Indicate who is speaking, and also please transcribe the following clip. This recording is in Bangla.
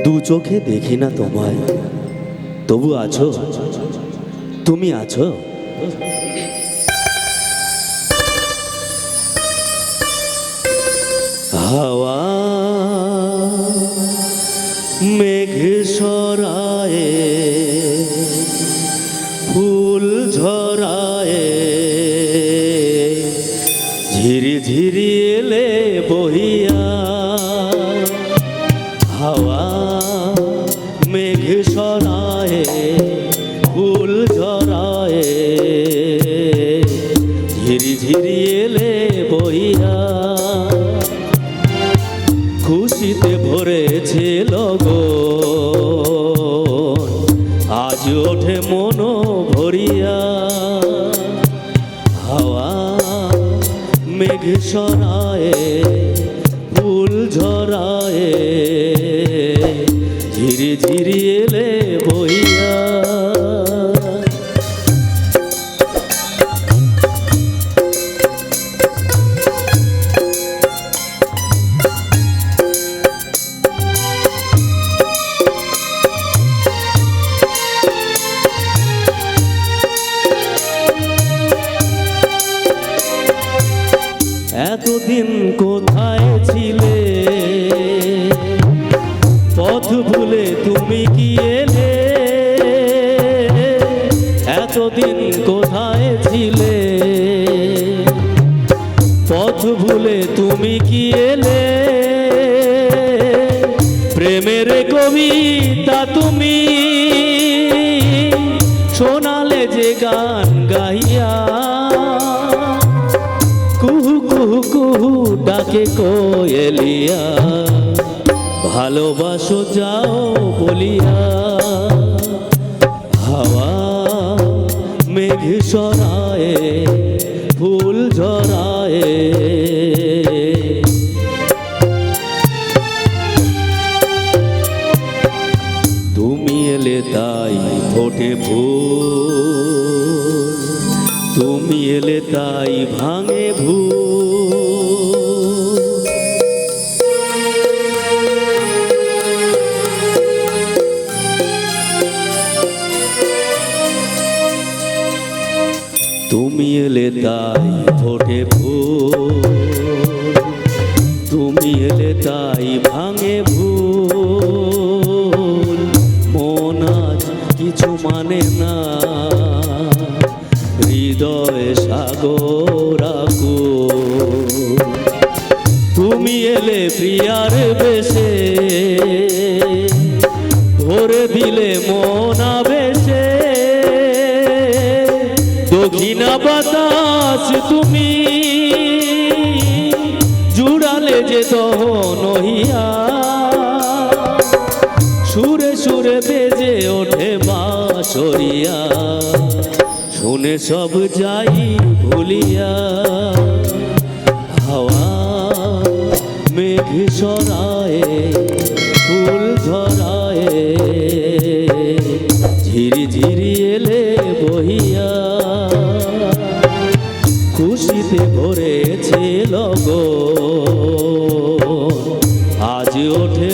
Speaker 1: দু চোখে দেখি না তোমায়, তবু আছো, তুমি আছো। হাওয়া মেঘ সরায়ে, ফুল ঝরায়ে, ঝিরি ঝিরি এলে বহিয়া। হাওয়া মেঘ সরায়ে, ফুল ঝরায়ে, ঝিরি ঝিরি এলে বহিয়া। খুশিতে ভরেছে লগন, আজ ওঠে মন ভরিয়া। হাওয়া মেঘ সরায়ে, ফুল ঝরায়ে, ঝিরি ঝিরি এলে বহিয়া। এতদিন কোথায় ছিলে, পথ ভুলে তুমি কি এলে? এতদিন কোথায় ছিলে, পথ ভুলে তুমি কি এলে? প্রেমের কবিতা তুমি শোনালে যে গান গাইয়া। কুহু কুহু কুহু ডাকে কোয়েলিয়া, ভালোবাসো যাও বলিয়া। হাওয়া মেঘ সরায়ে, ফুল ঝরায়ে, তুমি এলে তাই ফোটে ফুল, তুমি এলে তাই ভাঙে ভুল। তুমি এলে তাই ফোটে ফুল, তুমি এলে তাই ভাঙে ভুল। মন আজ কিছু মানে না, হৃদয় সাগর আকুল। তুমি এলে প্রিয়ার বেশে, ভরে দিলে মন আবেশে। দক্ষিণা বাতাস তুমি জুড়ালে যে দহন হইয়া। সুরে সুরে বেজে ওঠে বাঁশরিয়া, শুনে সব যাই ভুলিয়া। হাওয়া মেঘ সরায়ে, ফুল ঝরায়ে, ঝিরি ঝিরি এলে বহিয়া। খুশিতে ভরেছে লগন, আজ ওঠে